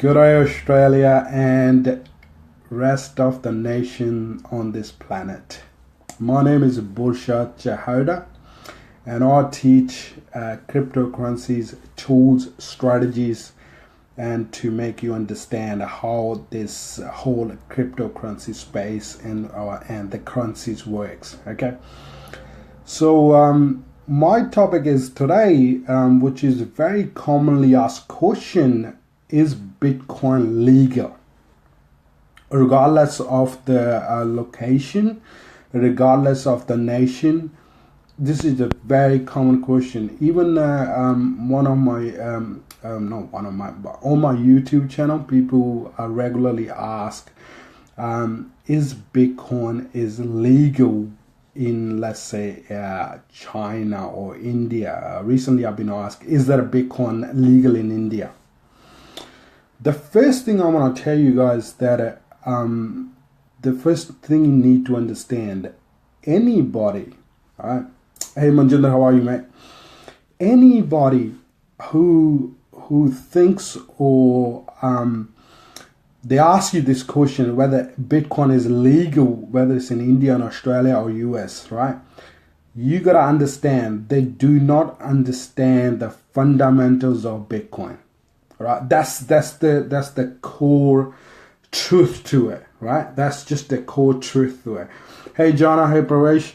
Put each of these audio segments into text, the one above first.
Good day, Australia and rest of the nation on this planet. My name is Bursha Chahota, and I teach cryptocurrencies, tools, strategies, and to make you understand how this whole cryptocurrency space and the currencies works. Okay, so my topic is today, which is a very commonly asked question: is Bitcoin legal? Regardless of the location, regardless of the nation, this is a very common question. Even on my YouTube channel, people regularly ask, is Bitcoin is legal in, let's say, China or India? Recently I've been asked, is there a Bitcoin legal in India? The first thing I want to tell you guys that the first thing you need to understand, anybody, alright? Hey Manjinder, how are you, mate? Anybody who thinks or they ask you this question, whether Bitcoin is legal, whether it's in India and Australia or US, right? You gotta understand, they do not understand the fundamentals of Bitcoin. Right, that's the core truth to it, right? That's just the core truth to it. Hey Jana, hey Paresh.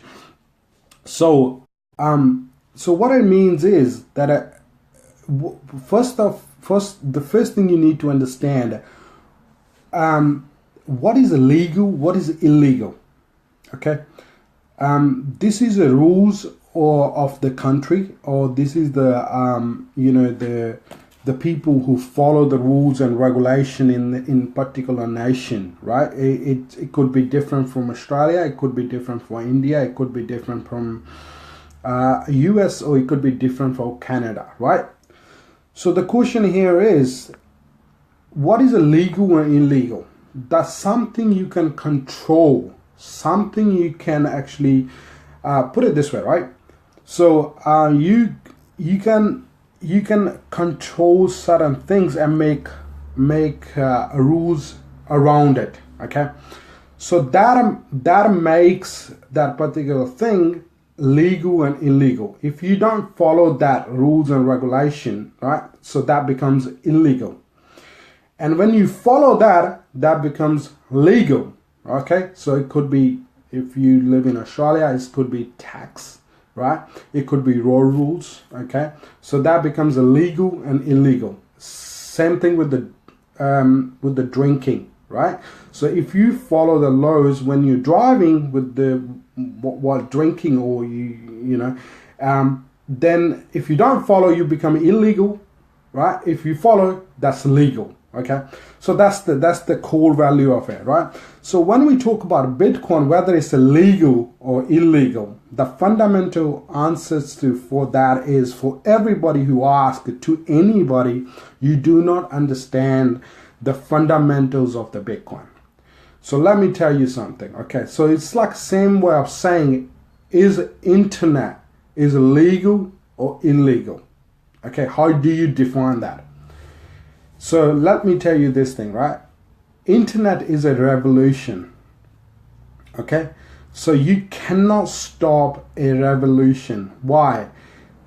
So what it means is that the first thing you need to understand, what is legal, what is illegal. Okay, this is the rules of the country, or this is the the people who follow the rules and regulation in particular nation, right? It could be different from Australia, it could be different from India, it could be different from US, or it could be different from Canada, right? So the question here is, what is illegal and illegal? That's something you can control, something you can actually put it this way, right? So you can control certain things and make rules around it. Okay, so that makes that particular thing legal and illegal. If you don't follow that rules and regulation, right, so that becomes illegal. And when you follow that becomes legal. Okay, so it could be, if you live in Australia, it could be tax, right? It could be road rules. Okay, so that becomes illegal and illegal. Same thing with the drinking, right? So if you follow the laws when you're driving with the while drinking, or then if you don't follow, you become illegal, right? If you follow, that's legal. Okay, so that's the core value of it, right? So when we talk about Bitcoin, whether it's illegal or illegal, the fundamental answers for that is, for everybody who asks, to anybody, you do not understand the fundamentals of the Bitcoin. So let me tell you something. Okay, so it's like same way of saying, is internet is legal or illegal? Okay, how do you define that? So let me tell you this thing, right? Internet is a revolution. Okay, so you cannot stop a revolution. Why?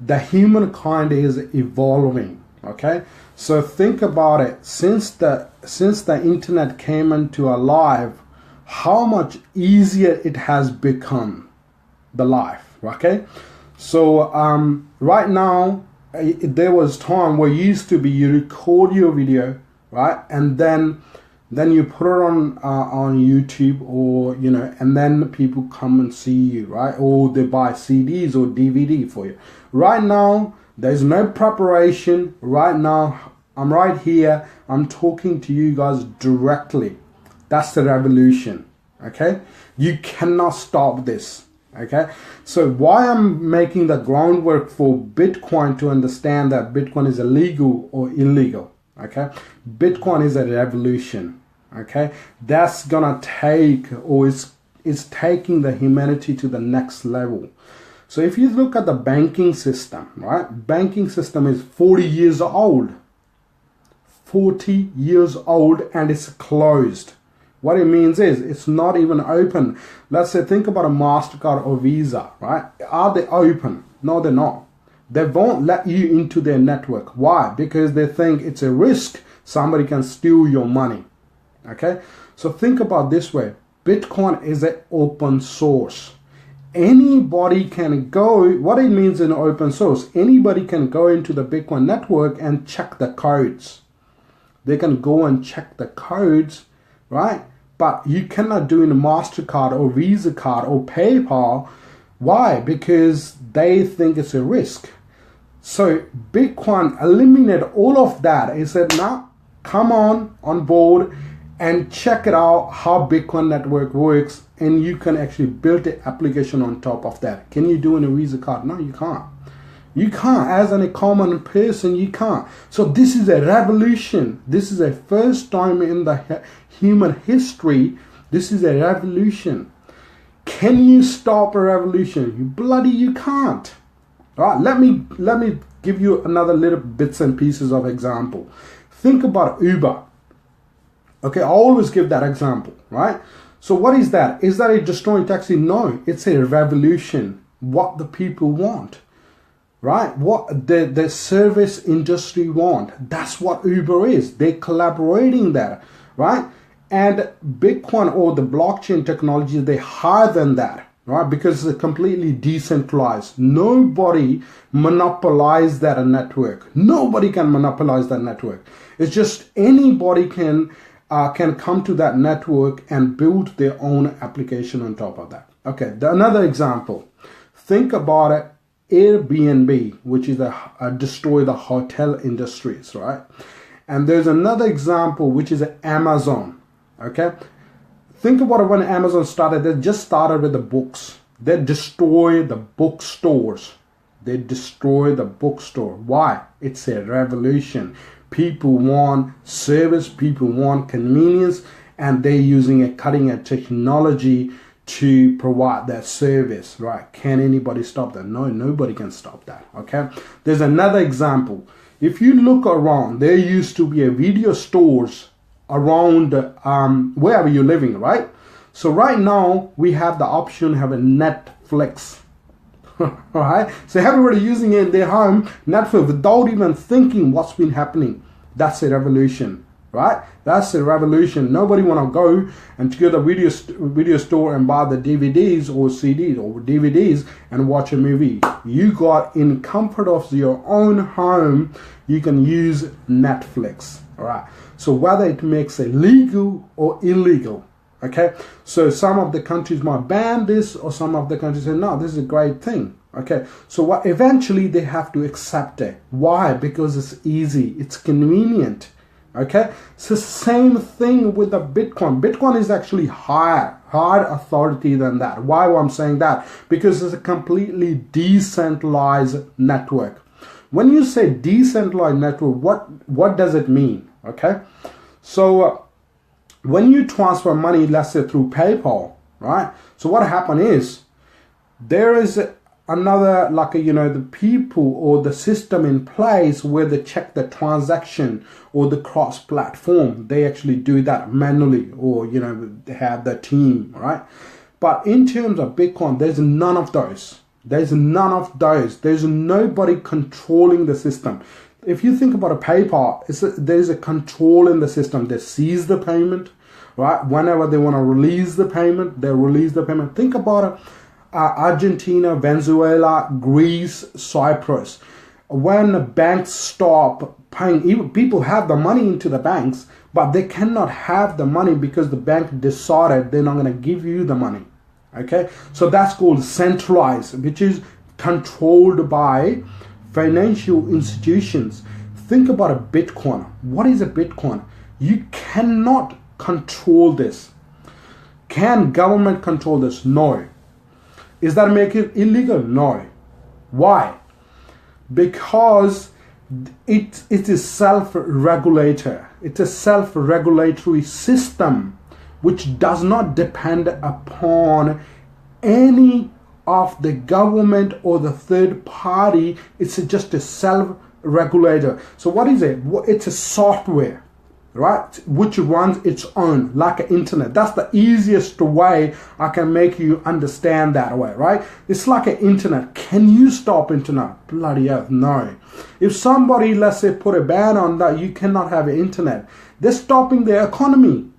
The humankind is evolving. Okay, so think about it. Since the internet came into our life, how much easier it has become, the life. Okay, so right now, there was time where you used to be, you record your video, right, and then you put it on YouTube, or and then people come and see you, right, or they buy CDs or DVD for you. Right now, there's no preparation. Right now, I'm right here, I'm talking to you guys directly. That's the revolution. Okay, you cannot stop this. Okay, so why I'm making the groundwork for Bitcoin, to understand that Bitcoin is illegal or illegal. Okay, Bitcoin is a revolution. Okay, that's gonna take, or it's taking the humanity to the next level. So if you look at the banking system, right? Banking system is 40 years old. 40 years old and it's closed. What it means is it's not even open. Let's say, think about a MasterCard or Visa, right? Are they open? No, they're not. They won't let you into their network. Why? Because they think it's a risk. Somebody can steal your money. Okay? So think about this way. Bitcoin is an open source. Anybody can go, what it means in open source, anybody can go into the Bitcoin network and check the codes. They can go and check the codes, right? But you cannot do in a MasterCard or Visa card or PayPal. Why? Because they think it's a risk. So Bitcoin eliminated all of that. It said, now come on board and check it out how Bitcoin network works, and you can actually build an application on top of that. Can you do in a Visa card? No, you can't. You can't. As a common person, you can't. So this is a revolution. This is a first time in the human history. This is a revolution. Can you stop a revolution? You can't. All right, let me give you another little bits and pieces of example. Think about Uber. Okay, I always give that example, right? So what is that? Is that a destroying taxi? No, it's a revolution. What the people want, right? What the service industry want. That's what Uber is. They're collaborating there, right? And Bitcoin or the blockchain technology, they're higher than that, right? Because it's completely decentralized. Nobody monopolizes that network. Nobody can monopolize that network. It's just anybody can come to that network and build their own application on top of that. Okay, another example. Think about it. Airbnb, which is destroy the hotel industries, right? And there's another example, which is Amazon. Okay, think about it. When Amazon started, they just started with the books. They destroy the bookstores. They destroy the bookstore. Why? It's a revolution. People want service, people want convenience, and they're using a cutting edge technology to provide that service, right? Can anybody stop that? No, nobody can stop that, okay? There's another example. If you look around, there used to be a video stores around wherever you're living, right? So right now, we have the option to have a Netflix. Alright, so everybody using it in their home, Netflix, without even thinking what's been happening. That's a revolution, right? That's a revolution. Nobody want to go and to go to the video store and buy the DVDs or CDs or DVDs and watch a movie. You got in comfort of your own home, you can use Netflix. Alright, so whether it makes it legal or illegal. Okay, so some of the countries might ban this, or some of the countries say, no, this is a great thing. Okay, so what eventually they have to accept it. Why? Because it's easy, it's convenient. Okay, so same thing with the Bitcoin. Bitcoin is actually higher authority than that. Why I'm saying that? Because it's a completely decentralized network. When you say decentralized network, what does it mean? Okay, so when you transfer money, let's say through PayPal, right? So what happened is there is another, like, the people or the system in place where they check the transaction or the cross platform. They actually do that manually, or, they have the team, right? But in terms of Bitcoin, there's none of those. There's none of those. There's nobody controlling the system. If you think about a PayPal, there's a control in the system. They seize the payment, right? Whenever they want to release the payment, they release the payment. Think about it. Argentina, Venezuela, Greece, Cyprus. When banks stop paying, even people have the money into the banks, but they cannot have the money because the bank decided they're not going to give you the money. Okay, so that's called centralized, which is controlled by financial institutions. Think about a Bitcoin. What is a Bitcoin? You cannot control this. Can government control this? No. Is that make it illegal? No. Why? Because it is self-regulator. It's a self-regulatory system which does not depend upon any of the government or the third party. It's just a self regulator. So what is it? It's a software, right, which runs its own, like an internet. That's the easiest way I can make you understand that way, right? It's like an internet. Can you stop internet? Bloody hell, no. If somebody, let's say, put a ban on that, you cannot have an internet. They're stopping their economy.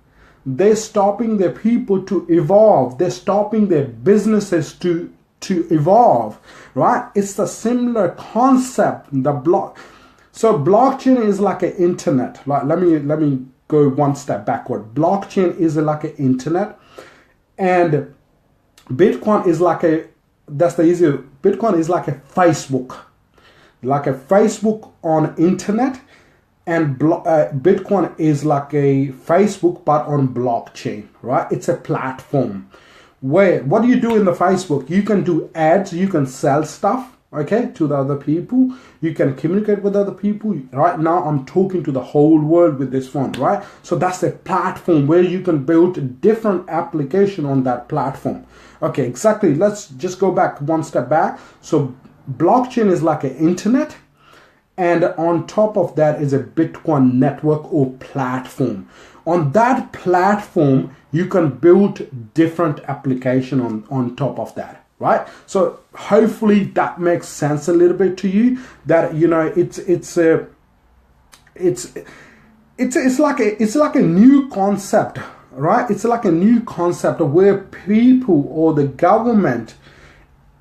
They're stopping their people to evolve. They're stopping their businesses to evolve, right? It's the similar concept. So blockchain is like an internet. Like let me go one step backward. Blockchain is like an internet, and Bitcoin is like Bitcoin is like a Facebook on internet, and Bitcoin is like a Facebook but on blockchain, right? It's a platform. What do you do in the Facebook? You can do ads, you can sell stuff, okay, to the other people. You can communicate with other people. Right now, I'm talking to the whole world with this phone, right? So that's a platform where you can build a different application on that platform. Okay, exactly. Let's just go back one step back. So blockchain is like an internet, and on top of that is a Bitcoin network or platform. On that platform, you can build different application on top of that, right? So hopefully that makes sense a little bit to you, that you know it's like a new concept, right? It's like a new concept of where people or the government.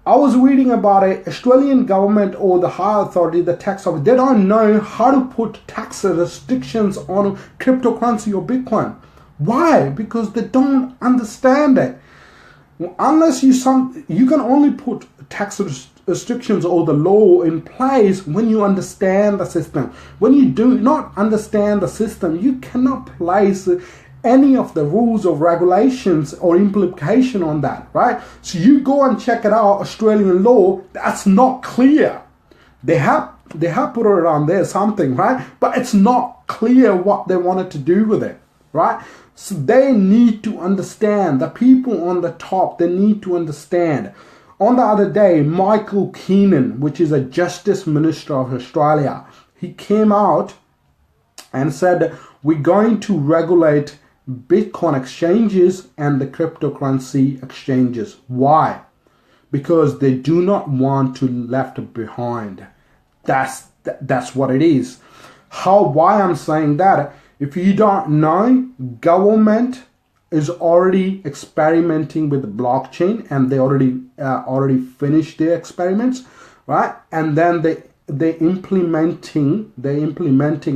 I was reading about it. Australian government or the higher authority, the tax office, they don't know how to put tax restrictions on cryptocurrency or Bitcoin. Why? Because they don't understand it. Unless you can only put tax restrictions or the law in place when you understand the system. When you do not understand the system, you cannot place any of the rules or regulations or implication on that, right? So you go and check it out, Australian law, that's not clear. They have put it around there something, right? But it's not clear what they wanted to do with it, right? So they need to understand, the people on the top, they need to understand. On the other day, Michael Keenan, which is a Justice Minister of Australia, he came out and said, we're going to regulate Bitcoin exchanges and the cryptocurrency exchanges. Why? Because they do not want to left behind. That's what it is. Why I'm saying that? If you don't know, government is already experimenting with the blockchain, and they already finished their experiments, right? And then they're implementing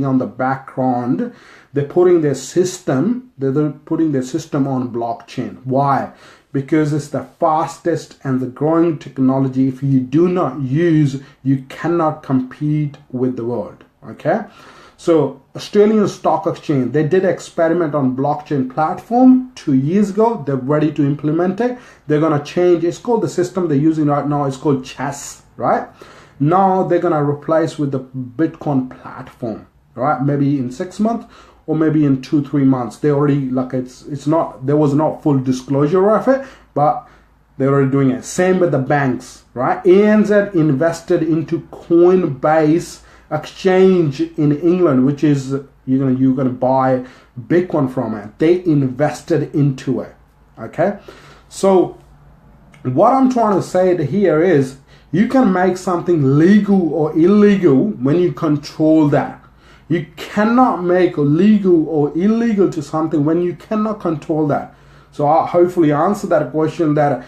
on the background. They're putting their system on blockchain. Why? Because it's the fastest and the growing technology. If you do not use, you cannot compete with the world. Okay? So Australian Stock Exchange, they did an experiment on blockchain platform 2 years ago. They're ready to implement it. They're going to change. It's called, the system they're using right now is called Chess, right? Now they're going to replace with the Bitcoin platform, right? Maybe in 6 months or maybe in 2-3 months. They already, like, it's not, there was not full disclosure of it, but they're already doing it. Same with the banks, right? ANZ invested into Coinbase exchange in England, which is you're gonna buy Bitcoin from it. They invested into it. Okay, so what I'm trying to say here is, you can make something legal or illegal when you control that. You cannot make legal or illegal to something when you cannot control that. So I'll hopefully answer that question, that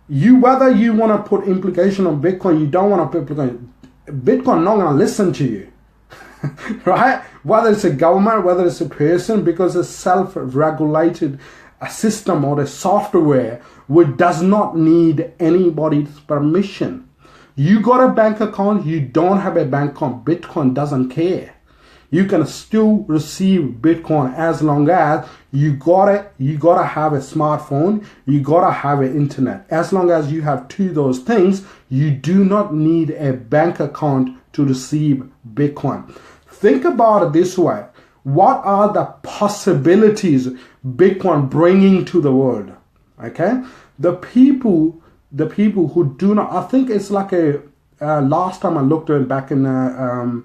whether you want to put implication on Bitcoin, you don't want to put implication. Bitcoin not going to listen to you, right? Whether it's a government, whether it's a person, because it's self-regulated system or a software which does not need anybody's permission. You got a bank account, you don't have a bank account, Bitcoin doesn't care. You can still receive Bitcoin as long as you gotta have a smartphone, you gotta have an internet. As long as you have those things, you do not need a bank account to receive Bitcoin. Think about it this way. What are the possibilities Bitcoin bringing to the world? Okay, the people who do not, I think it's like last time I looked at it back in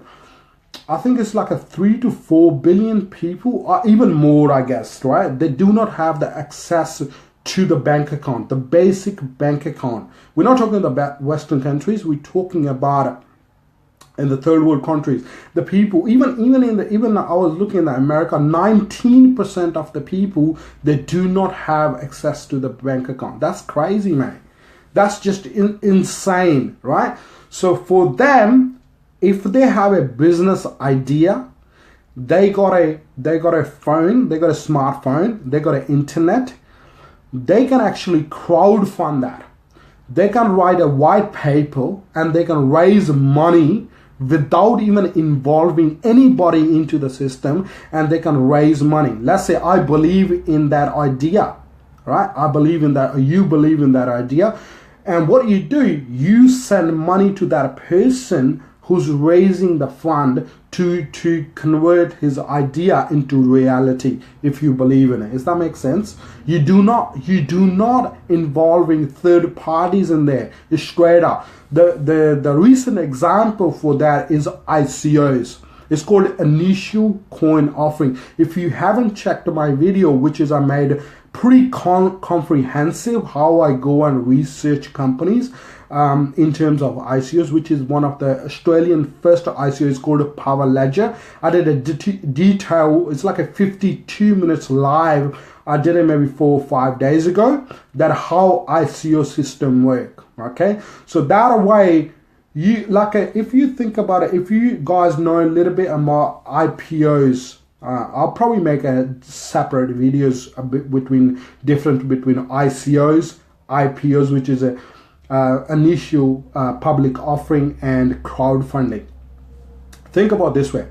I think it's like a 3 to 4 billion people, or even more, I guess, right? They do not have the access to the bank account, the basic bank account. We're not talking about Western countries. We're talking about in the third world countries. The people, even I was looking at America, 19% of the people, they do not have access to the bank account. That's crazy, man. That's just insane, right? So for them, if they have a business idea, they got a phone, they got a smartphone, they got an internet, they can actually crowdfund that. They can write a white paper and they can raise money without even involving anybody into the system, and they can raise money. Let's say I believe in that idea, right? I believe in that, or you believe in that idea. And what you do, you send money to that person who's raising the fund to convert his idea into reality, if you believe in it. Does that make sense? You do not involving third parties in there. It's straight up. The recent example for that is ICOs. It's called initial coin offering. If you haven't checked my video, which is I made pretty comprehensive how I go and research companies in terms of ICOs, which is one of the Australian first ICOs called Power Ledger. I did a detail, it's like a 52 minutes live. I did it maybe 4 or 5 days ago, that how ICO system work. Okay, so that way, you like if you think about it, if you guys know a little bit about IPOs, I'll probably make a separate videos between ICOs, IPOs, which is a initial public offering, and crowdfunding. Think about this way.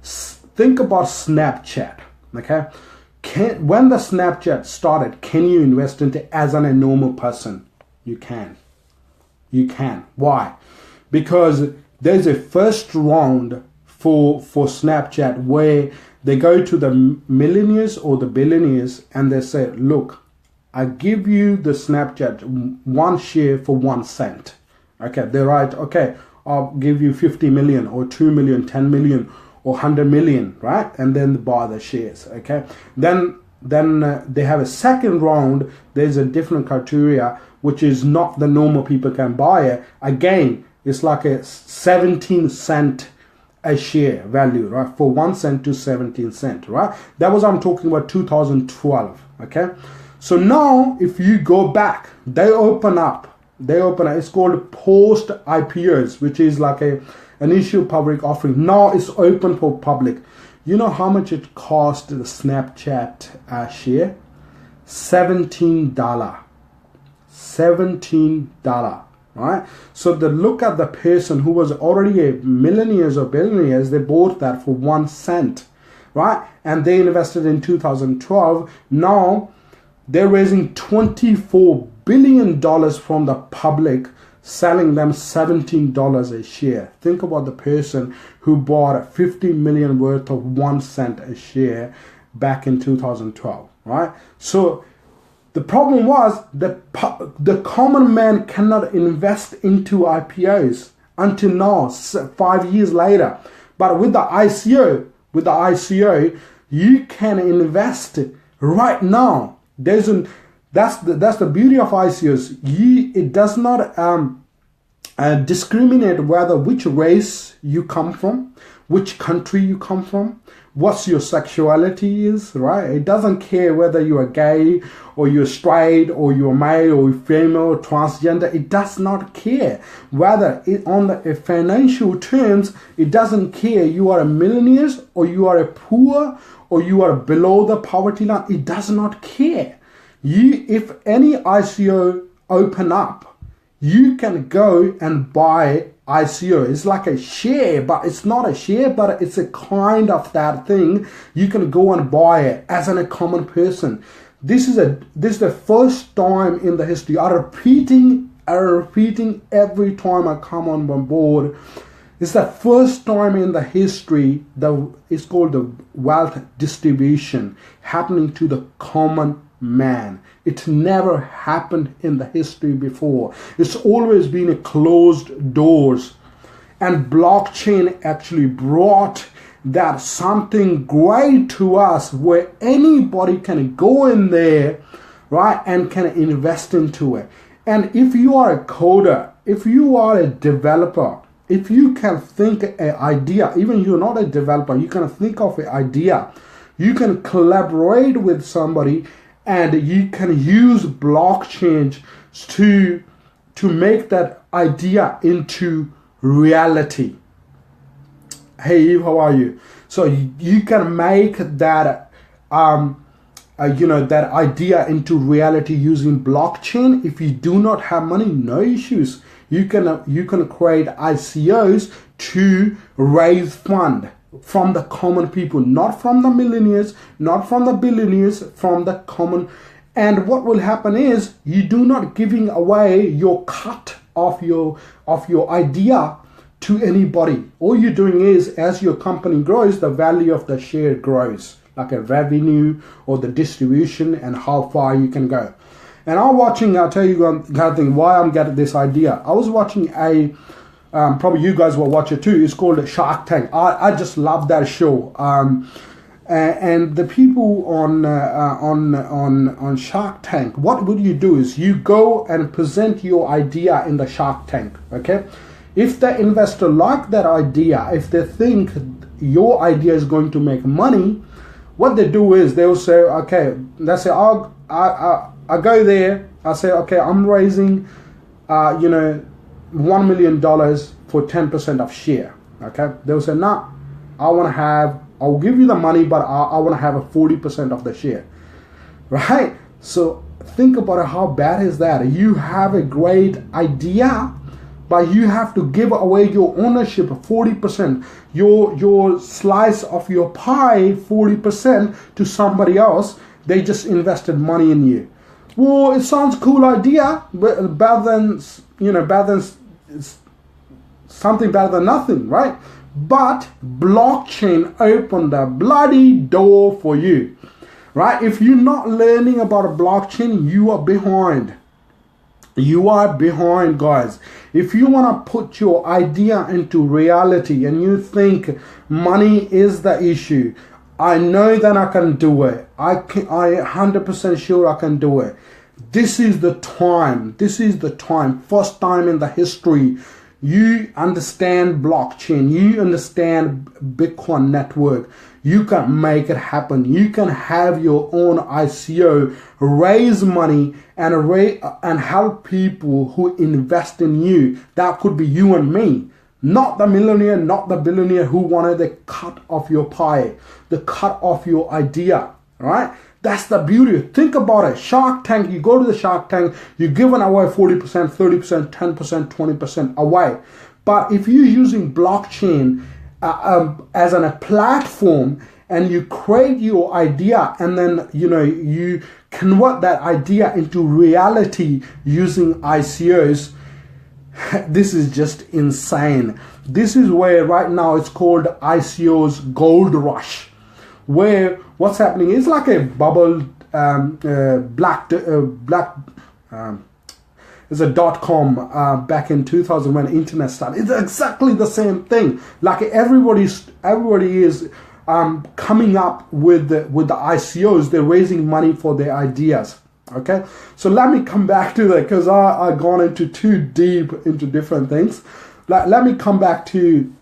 Think about Snapchat. Okay, when the Snapchat started, can you invest into it as a normal person? You can. You can. Why? Because there's a first round for Snapchat where they go to the millionaires or the billionaires and they say, look, I give you the Snapchat 1 share for 1 cent. Okay, they're right. Okay, I'll give you 50 million or 2 million, 10 million or 100 million, right? And then they buy the shares. Okay, then they have a second round. There's a different criteria, which is not the normal people can buy it. Again, it's like a 17 cent a share value, right? For 1 cent to 17 cent, right? That was, I'm talking about 2012. Okay, so now if you go back, they open up. It's called post IPOs, which is like a initial public offering. Now it's open for public. You know how much it cost the Snapchat share? $17. $17, right? So look at the person who was already a millionaires or billionaires. They bought that for 1 cent, right? And they invested in 2012. Now they're raising $24 billion from the public, selling them $17 a share. Think about the person who bought 50 million worth of 1 cent a share back in 2012, right? So the problem was that the common man cannot invest into IPOs until now, 5 years later. But with the ICO, you can invest right now. That's the beauty of ICOs. It does not discriminate which race you come from, which country you come from, what's your sexuality is, right? It doesn't care whether you are gay or you're straight or you're male or female or transgender. It does not care whether on the financial terms. It doesn't care you are a millionaire or you are a poor or you are below the poverty line. It does not care. If any ICO open up, you can go and buy ICO. It's like a share, but it's not a share, but it's a kind of that thing. You can go and buy it as a common person. This is the first time in the history. I'm repeating every time I come on board. It's the first time in the history that it's called the wealth distribution happening to the common man. It never happened in the history before. It's always been a closed doors. And blockchain actually brought that something great to us where anybody can go in there, right, and can invest into it. And if you are a coder, if you are a developer, if you can think an idea, even you're not a developer, you can think of an idea, you can collaborate with somebody and you can use blockchain to make that idea into reality. Hey Eve, how are you? So you can make that that idea into reality using blockchain. If you do not have money, no issues. You can create ICOs to raise fund from the common people, not from the millionaires, not from the billionaires, from the common. And what will happen is you do not giving away your cut of your idea to anybody. All you're doing is, as your company grows, the value of the share grows, like a revenue or the distribution and how far you can go. And I'll tell you one why I'm getting this idea. I was watching probably you guys will watch it too. It's called Shark Tank. I just love that show. And the people on Shark Tank, what would you do is you go and present your idea in the Shark Tank, okay? If the investor like that idea, if they think your idea is going to make money, what they do is they'll say, okay, let's say I go there, I say, okay, I'm raising, $1 million for 10% of share, okay? They'll say, nah, I'll give you the money, but I want to have a 40% of the share, right? So think about it, how bad is that? You have a great idea, but you have to give away your ownership of 40%, your slice of your pie, 40% to somebody else. They just invested money in you. Well, it sounds cool idea, but better than something better than nothing, right? But blockchain opened the bloody door for you, right? If you're not learning about a blockchain, you are behind. You are behind, guys. If you want to put your idea into reality and you think money is the issue, I know that I can do it. I 100% sure I can do it. This is the time. This is the time. First time in the history. You understand blockchain. You understand Bitcoin network. You can make it happen. You can have your own ICO, raise money, and help people who invest in you. That could be you and me. Not the millionaire, not the billionaire who wanted the cut of your pie, the cut of your idea, right? That's the beauty. Think about it. Shark Tank, you go to the Shark Tank, you're giving away 40%, 30%, 10%, 20% away. But if you're using blockchain as a platform and you create your idea and then, you convert that idea into reality using ICOs, this is just insane. This is where right now it's called ICO's gold rush, where what's happening is like a bubble, it's a .com back in 2000 when internet started. It's exactly the same thing. Like everybody is coming up with the ICOs. They're raising money for their ideas. Okay, so let me come back to that because I've gone into too deep into different things. Let me come back to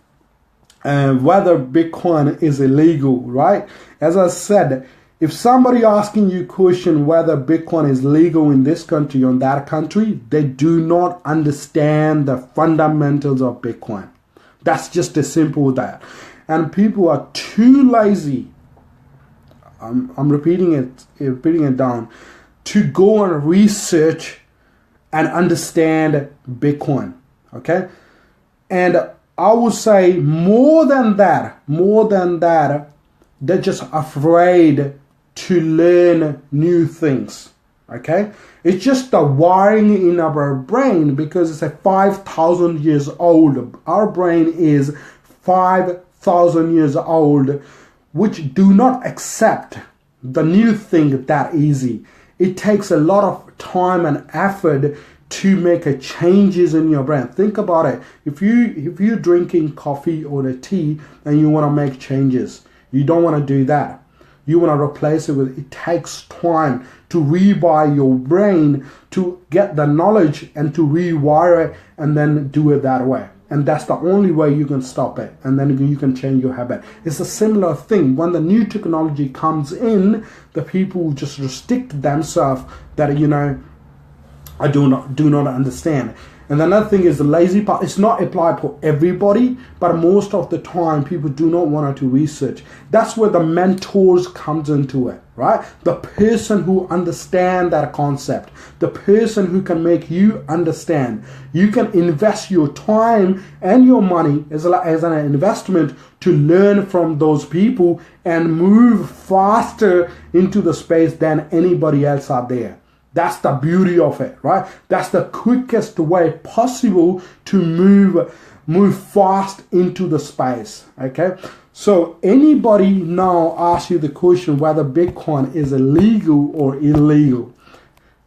whether Bitcoin is illegal, right? As I said, if somebody asking you question whether Bitcoin is legal in this country or in that country, they do not understand the fundamentals of Bitcoin. That's just as simple as that. And people are too lazy. I'm repeating it down, to go and research and understand Bitcoin, okay? And I would say more than that, they're just afraid to learn new things, okay? It's just the wiring in our brain because it's a 5,000 years old. Our brain is 5,000 years old, which do not accept the new thing that easy. It takes a lot of time and effort to make a changes in your brain. Think about it. If you're drinking coffee or a tea and you want to make changes, you don't want to do that. You want to replace it with, it takes time to rewire your brain to get the knowledge and to rewire it and then do it that way. And that's the only way you can stop it. And then you can change your habit. It's a similar thing. When the new technology comes in, the people just restrict themselves that, you know, I do not understand. And another thing is the lazy part. It's not applied for everybody, but most of the time people do not want to research. That's where the mentors comes into it, right? The person who understands that concept, the person who can make you understand. You can invest your time and your money as an investment to learn from those people and move faster into the space than anybody else out there. That's the beauty of it, right? That's the quickest way possible to move fast into the space, okay? So anybody now asks you the question whether Bitcoin is illegal or illegal,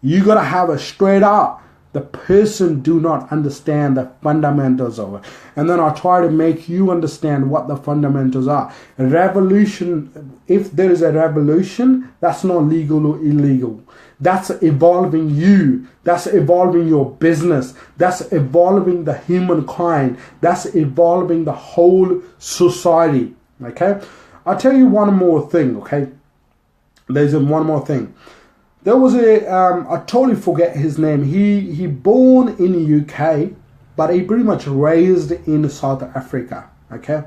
you got to have a straight up. The person do not understand the fundamentals of it. And then I'll try to make you understand what the fundamentals are. A revolution, if there is a revolution, that's not legal or illegal. That's evolving you. That's evolving your business. That's evolving the humankind. That's evolving the whole society. Okay? I'll tell you one more thing, okay? There's one more thing. There was I totally forget his name. He born in the UK, but he pretty much raised in South Africa, okay?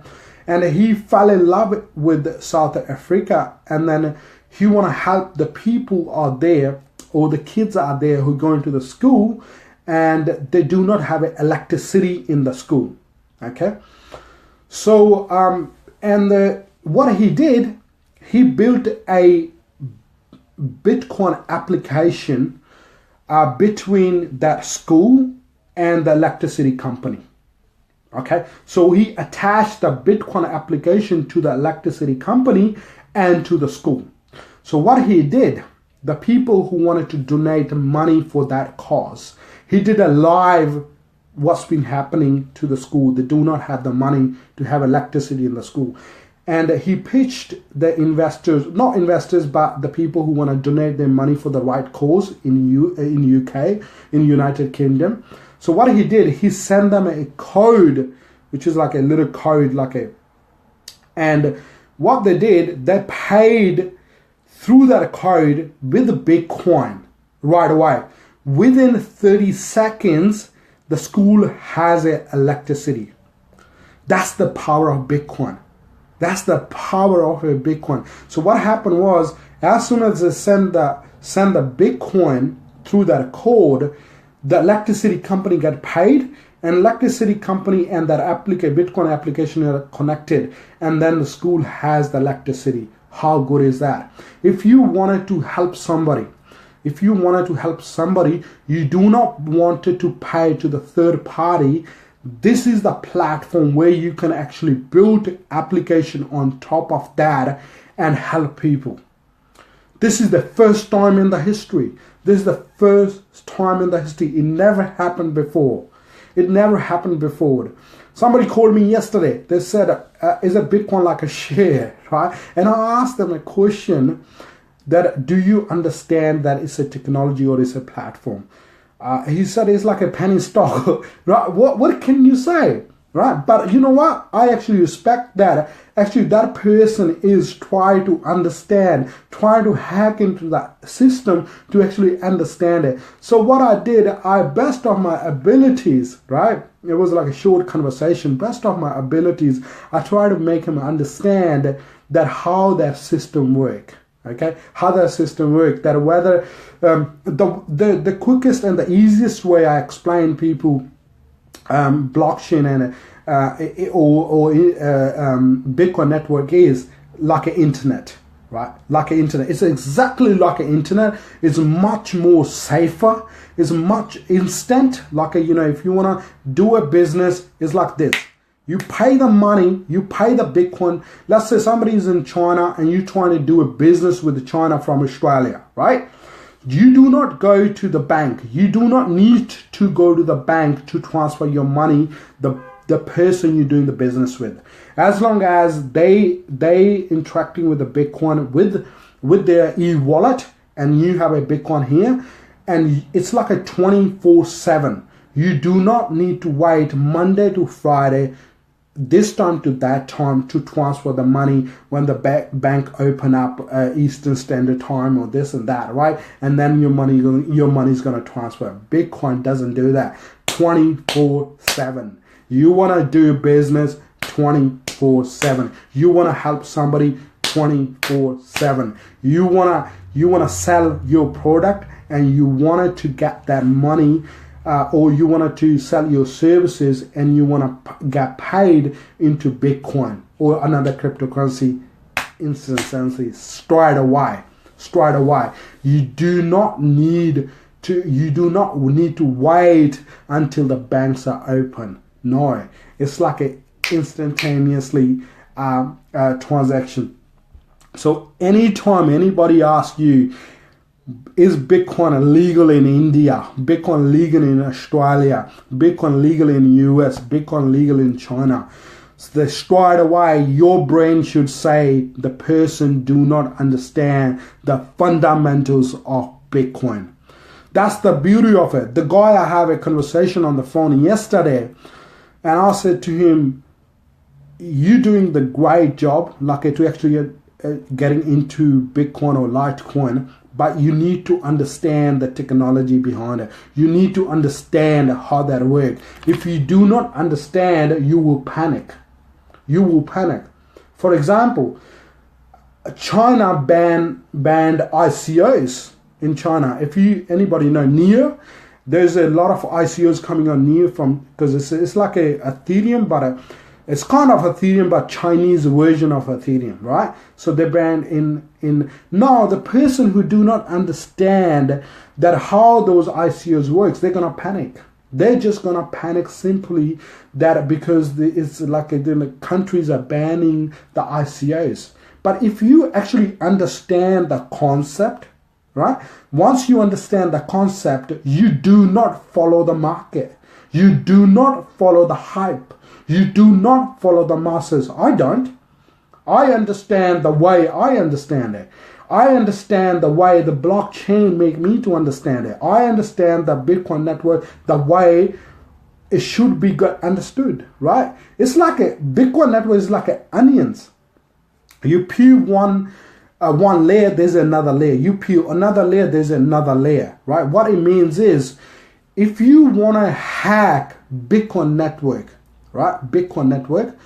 And he fell in love with South Africa, and then he want to help the people out there, or the kids out there who are going to the school, and they do not have electricity in the school, okay? So, what he did, he built a Bitcoin application between that school and the electricity company. Okay, so he attached the Bitcoin application to the electricity company and to the school. So what he did, the people who wanted to donate money for that cause, he did a live what's been happening to the school. They do not have the money to have electricity in the school. And he pitched the investors, not investors, but the people who want to donate their money for the right cause in UK, in United Kingdom. So what he did, he sent them a code, which is like a little code, and what they did, they paid through that code with Bitcoin right away. Within 30 seconds, the school has electricity. That's the power of Bitcoin. That's the power of a Bitcoin. So what happened was, as soon as they send the Bitcoin through that code, the electricity company got paid, and electricity company and that Bitcoin application are connected, and then the school has the electricity. How good is that? If you wanted to help somebody, you do not want to pay to the third party. This is the platform where you can actually build application on top of that and help people. This is the first time in the history. This is the first time in the history. It never happened before. Somebody called me yesterday. They said, is a Bitcoin like a share, right? And I asked them a question that, do you understand that it's a technology or it's a platform? He said it's like a penny stock, right? What can you say, right? But you know what? I actually respect that. Actually, that person is trying to understand, trying to hack into that system to actually understand it. So what I did, best of my abilities, right? It was like a short conversation. Best of my abilities, I try to make him understand that how that system works. Okay, how that system works, that whether the quickest and the easiest way I explain people blockchain and Bitcoin network is like an internet, right? Like an internet. It's exactly like an internet. It's much more safer. It's much instant. Like if you want to do a business, it's like this. You pay the money, you pay the Bitcoin. Let's say somebody is in China and you're trying to do a business with China from Australia, right? You do not go to the bank. You do not need to go to the bank to transfer your money, the person you're doing the business with. As long as they interacting with the Bitcoin with their e-wallet, and you have a Bitcoin here, and it's like a 24/7. You do not need to wait Monday to Friday, this time to that time, to transfer the money when the bank open up Eastern Standard Time or this and that, right? And then your money's gonna transfer. Bitcoin doesn't do that. 24/7. You wanna do business 24/7. You wanna help somebody 24/7. You wanna sell your product, and you wanted to get that money, or you wanted to sell your services, and you want to get paid into Bitcoin or another cryptocurrency instantly, straight away. You do not need to wait until the banks are open. No, it's like a instantaneously transaction. So anytime anybody asks you, is Bitcoin legal in India? Bitcoin legal in Australia? Bitcoin legal in US? Bitcoin legal in China? So straight away, your brain should say the person do not understand the fundamentals of Bitcoin. That's the beauty of it. The guy, I have a conversation on the phone yesterday, and I said to him, "You doing the great job, like to actually getting into Bitcoin or Litecoin, but you need to understand the technology behind it. You need to understand how that works. If you do not understand, you will panic. You will panic. For example, China banned ICOs in China. If anybody know NEO, there's a lot of ICOs coming on NEO because it's like a Ethereum, but it's kind of Ethereum, but Chinese version of Ethereum, right? So they banned in now the person who do not understand that how those ICOs works, they're gonna panic. They're just gonna panic simply that because it's like the countries are banning the ICOs. But if you actually understand the concept, right? Once you understand the concept, you do not follow the market. You do not follow the hype. You do not follow the masses. I don't. I understand the way I understand it. I understand the way the blockchain make me to understand it. I understand the Bitcoin network the way it should be understood, right? It's like a Bitcoin network is like onions. You peel one layer, there's another layer. You peel another layer, there's another layer, right? What it means is, if you want to hack Bitcoin network, right? Bitcoin network,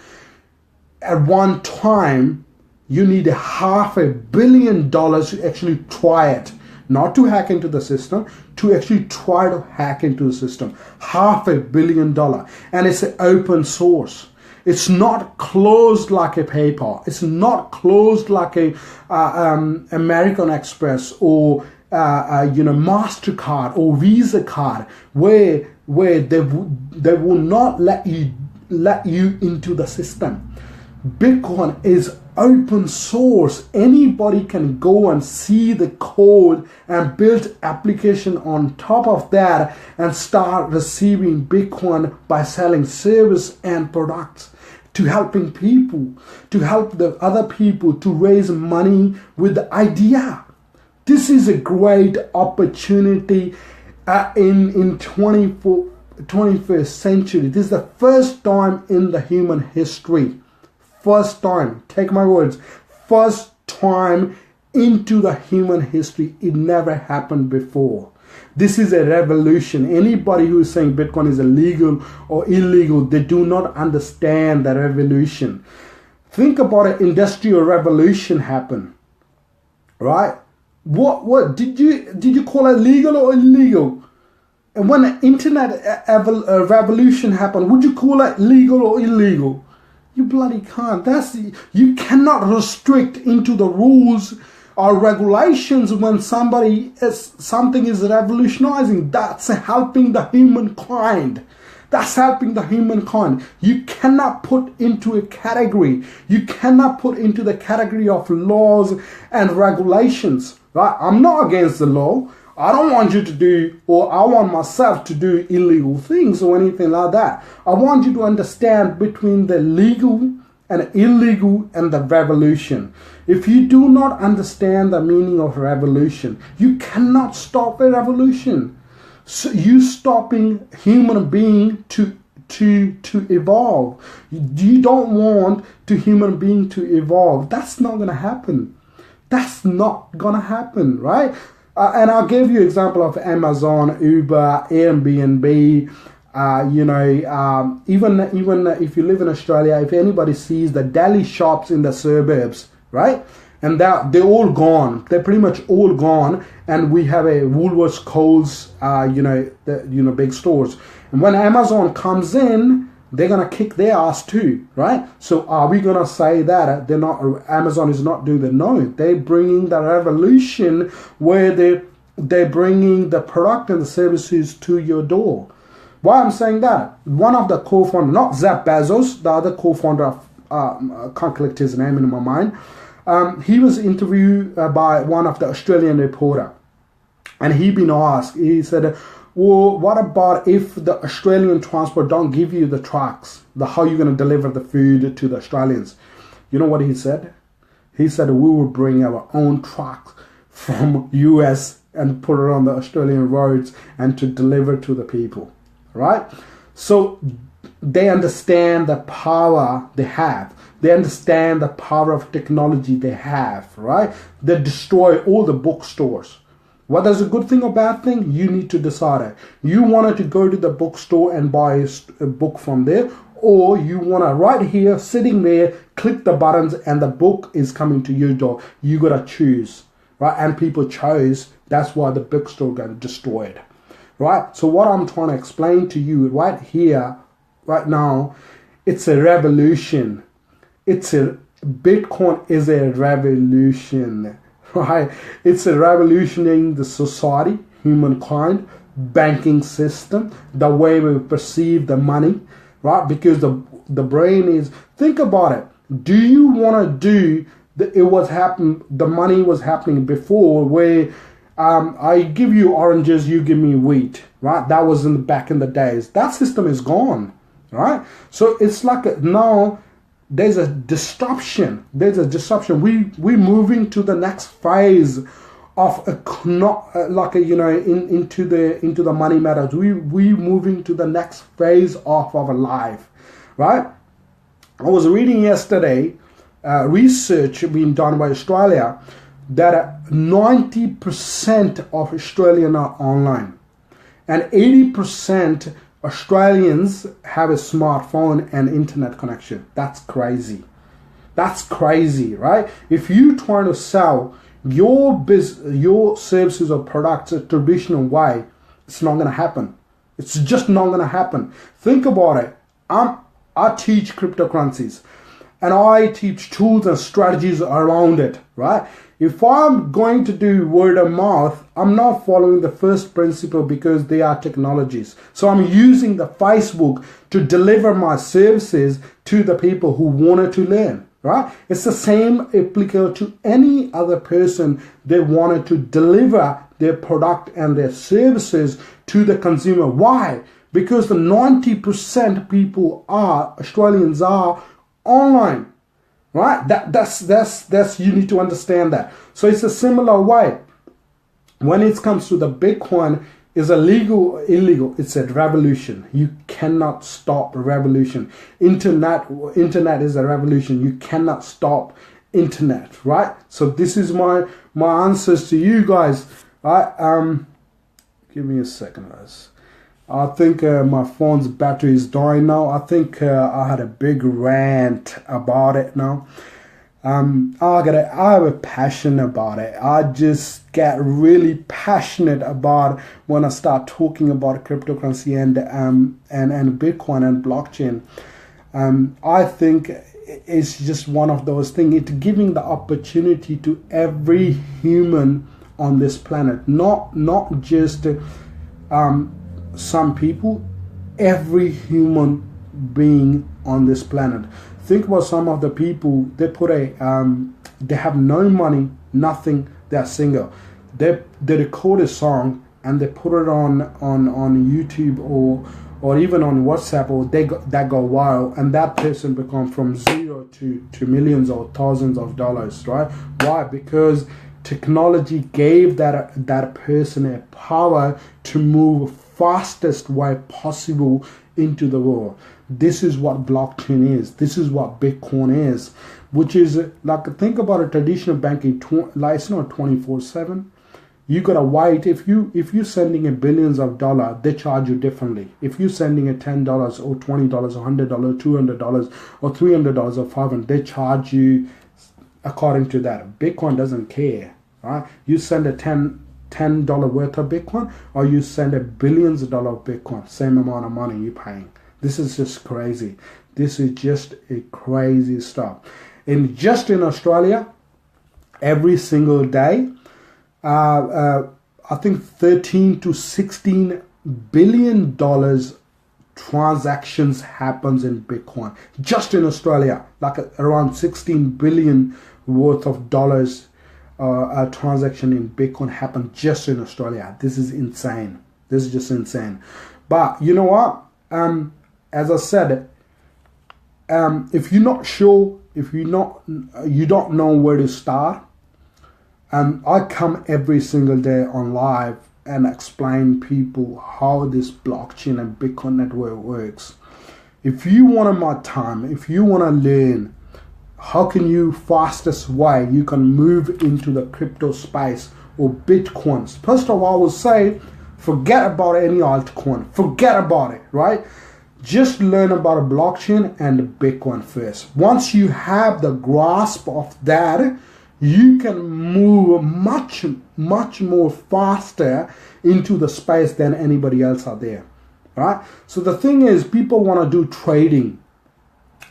at one time, you need $500 million to actually try it. Not to hack into the system, to actually try to hack into the system. $500 million. And it's an open source. It's not closed like a PayPal. It's not closed like a American Express or MasterCard or Visa card, where they will not let you into the system. Bitcoin is open source. Anybody can go and see the code and build application on top of that and start receiving Bitcoin by selling service and products, to helping people, to help the other people to raise money with the idea. This is a great opportunity in 21st century. This is the first time in the human history. First time, take my words, first time into the human history. It never happened before. This is a revolution. Anybody who is saying Bitcoin is illegal or illegal, they do not understand the revolution. Think about an industrial revolution happen, right? What did you call it, legal or illegal? And when the internet revolution happened, would you call it legal or illegal? You bloody can't. You cannot restrict into the rules or regulations when something is revolutionizing. That's helping the humankind. That's helping the humankind. You cannot put into a category. You cannot put into the category of laws and regulations. Right? I'm not against the law. I don't want you to do, or I want myself to do illegal things or anything like that. I want you to understand between the legal and illegal and the revolution. If you do not understand the meaning of revolution, you cannot stop a revolution. So you stopping human being to evolve. You don't want to human being to evolve. That's not going to happen. That's not going to happen, right? And I'll give you example of Amazon, Uber, Airbnb. Even if you live in Australia, if anybody sees the deli shops in the suburbs, right? And they're all gone. They're pretty much all gone. And we have a Woolworths, Coles, big stores. And when Amazon comes in, they're gonna kick their ass too, right? So are we gonna say that Amazon is not doing that? No, they're bringing the revolution where they're bringing the product and the services to your door. Why I'm saying that? One of the co-founder, not Jeff Bezos, the other co-founder, I can't collect his name in my mind. He was interviewed by one of the Australian reporter, and he been asked. He said, "Well, what about if the Australian transport don't give you the trucks? How are you going to deliver the food to the Australians?" You know what he said? He said, "We will bring our own trucks from US and put it on the Australian roads and to deliver to the people." Right? So they understand the power they have. They understand the power of technology they have, right? They destroy all the bookstores. Whether it's a good thing or bad thing, you need to decide it. You wanted to go to the bookstore and buy a book from there, or you want to right here, sitting there, click the buttons and the book is coming to your door. You got to choose, right? And people chose. That's why the bookstore got destroyed. Right? So what I'm trying to explain to you right here, right now, it's a revolution. Bitcoin is a revolution, right? It's a revolutioning the society, humankind, banking system, the way we perceive the money, right? Because the brain is, think about it. Do you want to do, the money was happening before where I give you oranges, you give me wheat, right? That was back in the days. That system is gone, right? So it's like now there's a disruption. We're moving to the next phase of into the money matters. We moving to the next phase of our life, right? I was reading yesterday research being done by Australia that 90% of Australians are online and 80% Australians have a smartphone and internet connection. That's crazy. That's crazy, right? If you trying to sell your services or products a traditional way, it's not going to happen. It's just not going to happen. Think about it. I teach cryptocurrencies and I teach tools and strategies around it, right? If I'm going to do word of mouth, I'm not following the first principle because they are technologies. So I'm using the Facebook to deliver my services to the people who wanted to learn, right? It's the same applicable to any other person that wanted to deliver their product and their services to the consumer. Why? Because the 90% people Australians are online. Right? That's you need to understand that. So it's a similar way. When it comes to the Bitcoin, is illegal, it's a revolution. You cannot stop a revolution. Internet is a revolution. You cannot stop internet, right? So this is my answers to you guys. Right? Give me a second, guys. I think my phone's battery is dying now. I think I had a big rant about it now. I have a passion about it. I just get really passionate about when I start talking about cryptocurrency and Bitcoin and blockchain. I think it's just one of those things. It's giving the opportunity to every human on this planet, not just some people, every human being on this planet. Think about some of the people, they have no money, nothing, they're single. they record a song and they put it on YouTube or even on WhatsApp, or that go viral, and that person become from zero to millions or thousands of dollars, right? Why? Because technology gave that person a power to move fastest way possible into the world. This is what blockchain is. This is what Bitcoin is, which is like, think about a traditional banking. Like, it's not 24/7. You gotta wait. If you're sending a billions of dollars, they charge you differently. If you're sending a $10 or $20 or $100, $200 or $300 or $500, they charge you according to that. Bitcoin doesn't care, right? You send a $10 worth of Bitcoin, or you send a billions of dollars of Bitcoin, same amount of money you're paying. This is just crazy. This is just a crazy stuff. And just in Australia, every single day, I think 13 to 16 billion dollars transactions happens in Bitcoin. Just in Australia, like around 16 billion worth of dollars a transaction in Bitcoin happen just in Australia. This is insane. This is just insane. But you know what? As I said, if you're not sure, if you don't know where to start, I come every single day on live and explain people how this blockchain and Bitcoin network works. If you want my time, if you want to learn how can you fastest way you can move into the crypto space or Bitcoins, first of all, I will say, forget about any altcoin. Forget about it, right? Just learn about a blockchain and Bitcoin first. Once you have the grasp of that, you can move much more faster into the space than anybody else out there, right? So the thing is, people want to do trading.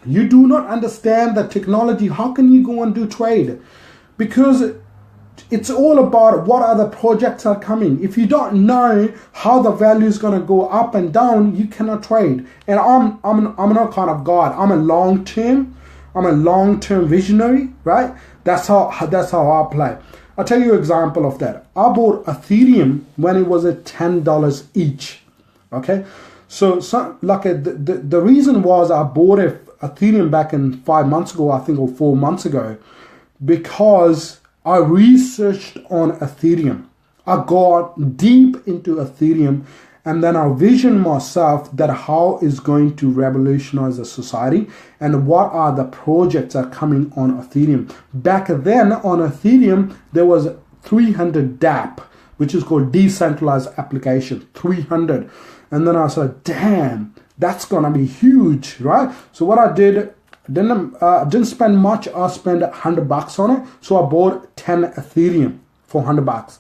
You do not understand the technology. How can you go and do trade? Because it's all about what other projects are coming. If you don't know how the value is going to go up and down, you cannot trade. And I'm not kind of God. I'm a long-term visionary, right? That's how I play. I'll tell you an example of that. I bought Ethereum when it was at $10 each. Okay, so like the reason was I bought Ethereum back in 5 months ago, I think, or 4 months ago, because I researched on Ethereum. I got deep into Ethereum, and then I visioned myself that how is going to revolutionize the society and what are the projects that are coming on Ethereum. Back then on Ethereum, there was 300 DApp, which is called decentralized application, 300. And then I said, damn, that's going to be huge, right? So what I did, didn't spend much. I spent $100 on it. So I bought 10 Ethereum for $100.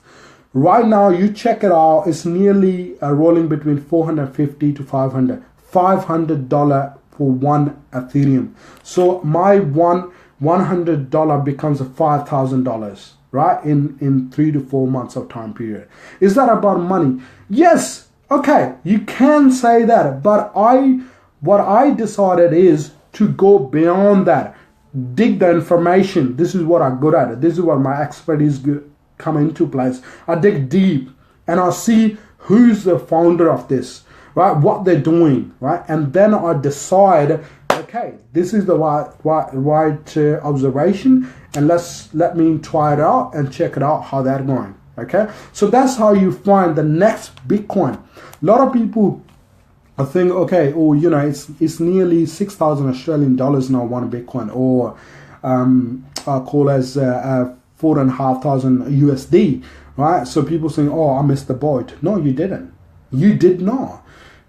Right now, you check it out, it's nearly rolling between 450 to 500. $500 for one Ethereum. So my $100 becomes $5,000, right? In 3 to 4 months of time period. Is that about money? Yes. Okay, you can say that, but what I decided is to go beyond that. Dig the information. This is what I'm good at. This is what my expertise come into place. I dig deep and I see who's the founder of this, right? What they're doing, right? And then I decide, okay, this is the right observation, and let me try it out and check it out how that's going. Okay, so that's how you find the next Bitcoin. A lot of people think, okay, oh, you know, it's nearly 6,000 Australian dollars now one Bitcoin, or I call as 4,500 USD, right? So people saying, oh, I missed the boat. No, you didn't. You did not.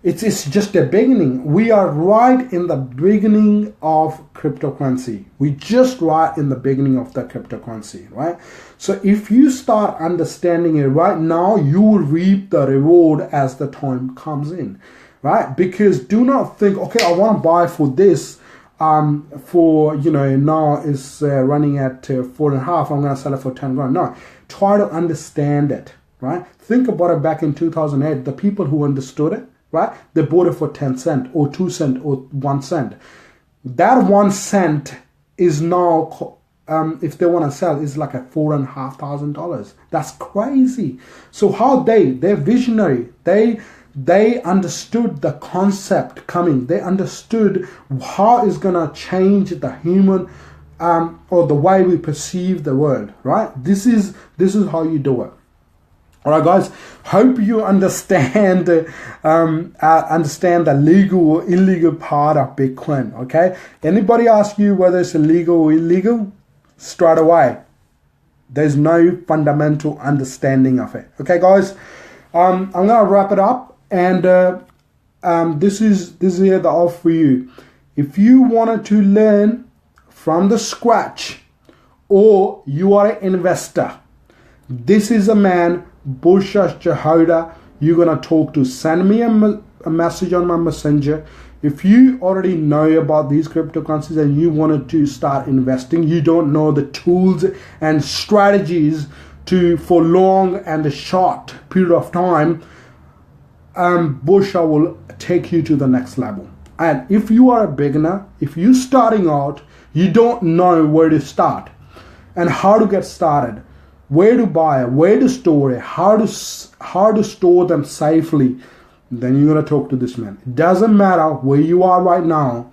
It's just the beginning. We are right in the beginning of cryptocurrency. We just right in the beginning of the cryptocurrency, right? So if you start understanding it right now, you will reap the reward as the time comes in, right? Because do not think, okay, I want to buy for this, for, you know, now it's running at 4.5, I'm going to sell it for 10 grand. No, try to understand it, right? Think about it back in 2008, the people who understood it, right? They bought it for 10 cents or 2 cents or 1 cent. That 1 cent is now if they want to sell, is like a $4,500. That's crazy. So how they're visionary. They understood the concept coming. They understood how it's gonna change the human or the way we perceive the world. Right? This is how you do it. All right, guys. Hope you understand understand the legal or illegal part of Bitcoin. Okay. Anybody ask you whether it's illegal or illegal? Straight away, there's no fundamental understanding of it. Okay, guys. I'm gonna wrap it up. And this is here the offer for you. If you wanted to learn from the scratch, or you are an investor, this is a man, Bursha Chahota, you're gonna talk to. Send me a message on my messenger. If you already know about these cryptocurrencies and you wanted to start investing, you don't know the tools and strategies for long and a short period of time, Bursha will take you to the next level. And if you are a beginner, if you're starting out, you don't know where to start and how to get started, where to buy it, where to store it, how to store them safely, then you're gonna talk to this man. It doesn't matter where you are right now.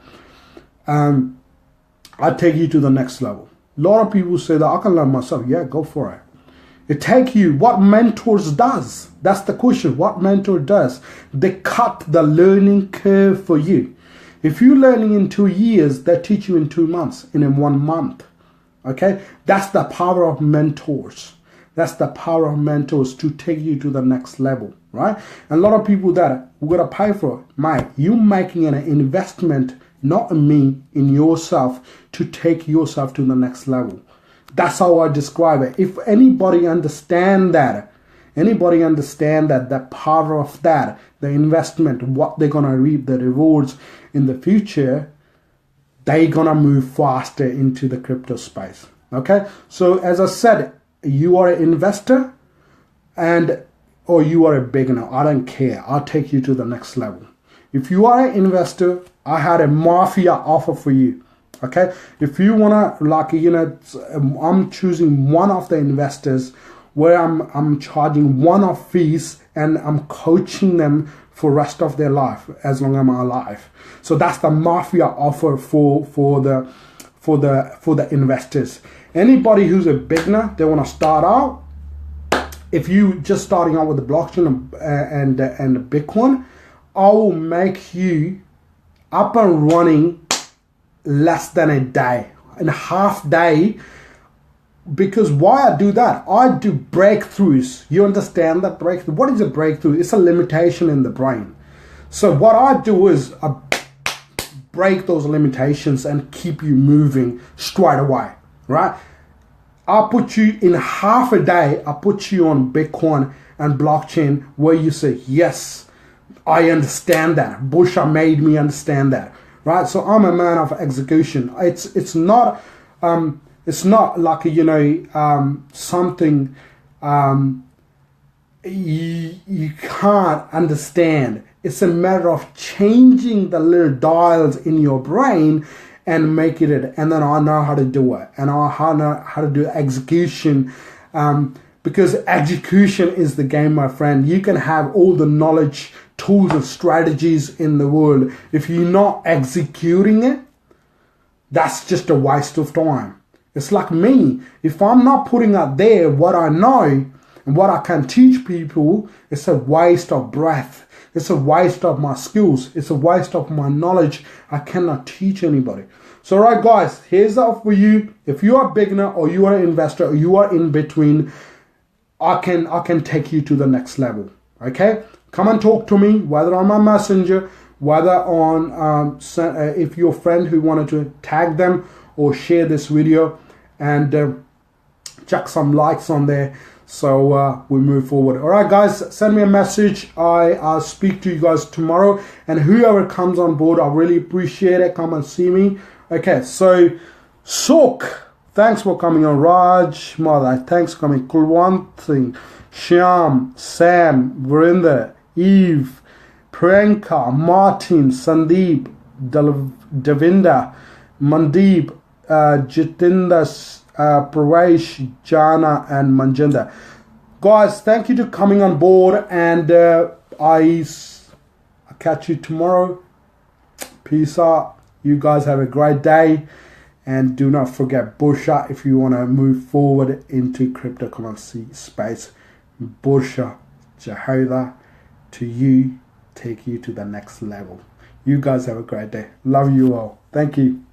I'll take you to the next level. A lot of people say that I can learn myself. Yeah, go for it. It take you. What mentors does? That's the question. What mentor does? They cut the learning curve for you. If you're learning in 2 years, they teach you in 2 months, in 1 month. Okay? That's the power of mentors. That's the power of mentors to take you to the next level, right? And a lot of people that we're gonna pay for it. Mate, you making an investment, not in me, in yourself, to take yourself to the next level. That's how I describe it. If anybody understand that, the power of that, the investment, what they're gonna reap, the rewards in the future, they're gonna move faster into the crypto space. Okay? So as I said, you are an investor or you are a beginner. I don't care. I'll take you to the next level. If you are an investor, I had a mafia offer for you. Okay, if you wanna, like, I'm choosing one of the investors where I'm charging one-off fees and I'm coaching them for rest of their life as long as I'm alive. So that's the mafia offer for the investors. Anybody who's a beginner, they wanna start out. If you just starting out with the blockchain and Bitcoin, I will make you up and running less than a day, in a half day. Because why I do that? I do breakthroughs. You understand that breakthrough? What is a breakthrough? It's a limitation in the brain. So what I do is I break those limitations and keep you moving straight away, right? I put you in half a day. I put you on Bitcoin and blockchain where you say, yes, I understand that. Bursha made me understand that. Right, so I'm a man of execution. It's not like something you can't understand. It's a matter of changing the little dials in your brain and making it. And then I know how to do it, and I know how to do execution. Because execution is the game, my friend. You can have all the knowledge, tools and strategies in the world. If you're not executing it, that's just a waste of time. It's like me. If I'm not putting out there what I know and what I can teach people, it's a waste of breath. It's a waste of my skills. It's a waste of my knowledge. I cannot teach anybody. So, right, guys, here's that for you. If you are a beginner or you are an investor or you are in between, I can take you to the next level. Okay? Come and talk to me, whether on my messenger, whether on if you're a friend who wanted to tag them or share this video, and chuck some likes on there so we move forward. All right, guys, send me a message. I'll speak to you guys tomorrow, and whoever comes on board, I really appreciate it. Come and see me. Okay, so Sok, thanks for coming on. Raj, Mother, thanks for coming. Kulwant Singh, Shyam, Sam, Vrinder, Eve, Priyanka, Martin, Sandeep, Devinda, Mandeep, Jitinder, Pravesh, Jana, and Manjinder. Guys, thank you to coming on board, and I'll catch you tomorrow. Peace out. You guys have a great day, and do not forget Bursha if you want to move forward into cryptocurrency space. Bursha, Chahota, to you, take you to the next level. You guys have a great day. Love you all. Thank you.